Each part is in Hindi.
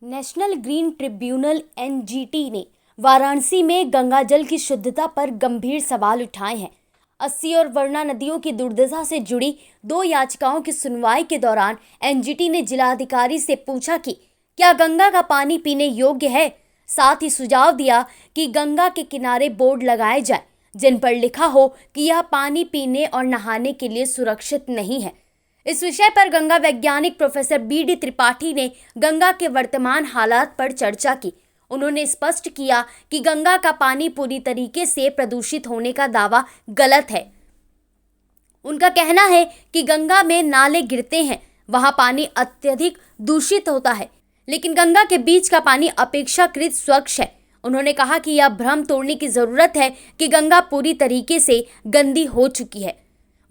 नेशनल ग्रीन ट्रिब्यूनल एनजीटी ने वाराणसी में गंगा जल की शुद्धता पर गंभीर सवाल उठाए हैं। 80 और वरना नदियों की दुर्दशा से जुड़ी 2 याचिकाओं की सुनवाई के दौरान एनजीटी ने जिलाधिकारी से पूछा कि क्या गंगा का पानी पीने योग्य है। साथ ही सुझाव दिया कि गंगा के किनारे बोर्ड लगाए जाए जिन पर लिखा हो कि यह पानी पीने और नहाने के लिए सुरक्षित नहीं है। इस विषय पर गंगा वैज्ञानिक प्रोफेसर बीडी त्रिपाठी ने गंगा के वर्तमान हालात पर चर्चा की। उन्होंने स्पष्ट किया कि गंगा का पानी पूरी तरीके से प्रदूषित होने का दावा गलत है। उनका कहना है कि गंगा में नाले गिरते हैं, वहां पानी अत्यधिक दूषित होता है, लेकिन गंगा के बीच का पानी अपेक्षाकृत स्वच्छ है। उन्होंने कहा कि यह भ्रम तोड़ने की जरूरत है कि गंगा पूरी तरीके से गंदी हो चुकी है।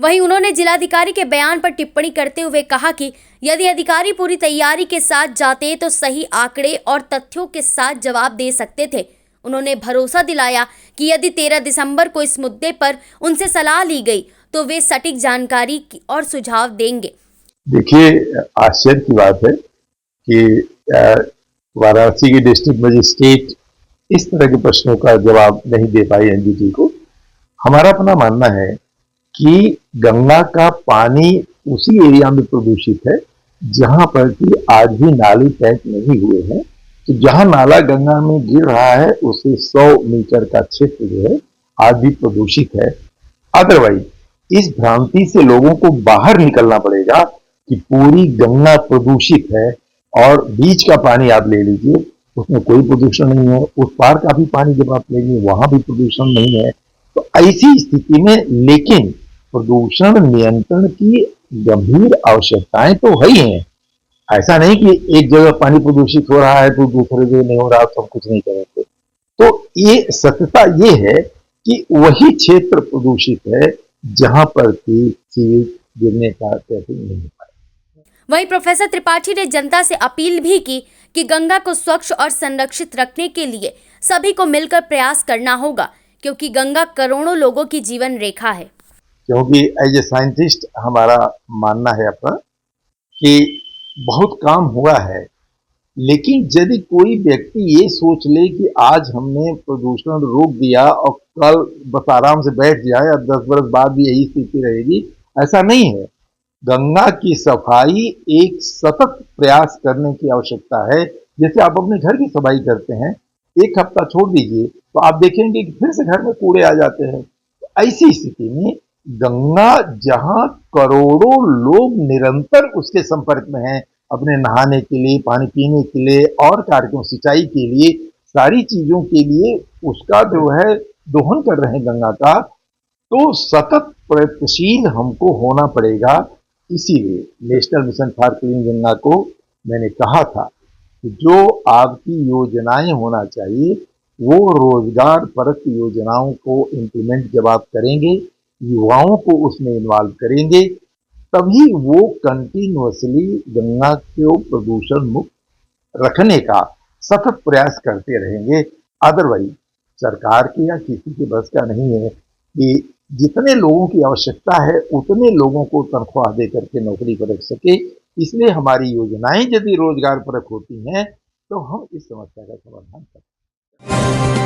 वहीं उन्होंने जिलाधिकारी के बयान पर टिप्पणी करते हुए कहा कि यदि अधिकारी पूरी तैयारी के साथ जाते तो सही आंकड़े और तथ्यों के साथ जवाब दे सकते थे। उन्होंने भरोसा दिलाया कि यदि 13 दिसंबर को इस मुद्दे पर उनसे सलाह ली गई तो वे सटीक जानकारी और सुझाव देंगे। देखिए, आश्चर्य की बात है कि वाराणसी की डिस्ट्रिक्ट मजिस्ट्रेट इस तरह के प्रश्नों का जवाब नहीं दे पाई एनजीटी को। हमारा अपना मानना है कि गंगा का पानी उसी एरिया में प्रदूषित है जहां पर कि आज भी नाले पैक नहीं हुए हैं। तो जहां नाला गंगा में गिर रहा है उसे 100 मीटर का क्षेत्र जो है आज भी प्रदूषित है। अदरवाइज इस भ्रांति से लोगों को बाहर निकलना पड़ेगा कि पूरी गंगा प्रदूषित है और बीच का पानी आप ले लीजिए, उसमें कोई प्रदूषण नहीं है। उस पार का भी पानी जब आप लेंगे वहां भी प्रदूषण नहीं है। तो ऐसी स्थिति में लेकिन प्रदूषण नियंत्रण की गंभीर आवश्यकताएं तो है ही हैं। ऐसा नहीं कि एक जगह पानी प्रदूषित हो रहा है तो दूसरे जगह नहीं हो रहा तो हम कुछ नहीं करेंगे। तो ये सत्यता ये है कि वही क्षेत्र प्रदूषित है जहां पर कि सीवेज गिरने का कैसे नहीं हो पाए। वहीं प्रोफेसर त्रिपाठी ने जनता से अपील भी की कि गंगा को स्वच्छ और संरक्षित रखने के लिए सभी को मिलकर प्रयास करना होगा, क्योंकि गंगा करोड़ों लोगों की जीवन रेखा है। क्योंकि एज ए साइंटिस्ट हमारा मानना है अपना कि बहुत काम हुआ है, लेकिन यदि कोई व्यक्ति ये सोच ले कि आज हमने प्रदूषण रोक दिया और कल बस आराम से बैठ जाए और 10 बरस बाद भी यही स्थिति रहेगी, ऐसा नहीं है। गंगा की सफाई एक सतत प्रयास करने की आवश्यकता है। जैसे आप अपने घर की सफाई करते हैं, एक हफ्ता छोड़ दीजिए तो आप देखेंगे कि फिर से घर में कूड़े आ जाते हैं। तो ऐसी स्थिति में गंगा जहां करोड़ों लोग निरंतर उसके संपर्क में हैं, अपने नहाने के लिए, पानी पीने के लिए और कार्यों सिंचाई के लिए, सारी चीजों के लिए उसका जो है दोहन कर रहे हैं गंगा का, तो सतत प्रयत्नशील हमको होना पड़ेगा। इसीलिए national mission for clean Ganga को मैंने कहा था कि जो आपकी योजनाएं होना चाहिए वो रोजगार परक योजनाओं को इम्प्लीमेंट जब आप करेंगे, युवाओं को उसमें इन्वॉल्व करेंगे, तभी वो कंटिन्यूअसली गंगा को प्रदूषण मुक्त रखने का सतत प्रयास करते रहेंगे। अदरवाइज सरकार की या किसी के बस का नहीं है कि जितने लोगों की आवश्यकता है उतने लोगों को तनख्वाह दे करके नौकरी पर रख सके। इसलिए हमारी योजनाएं यदि रोजगार परक होती हैं तो हम इस समस्या का समाधान कर सकते हैं।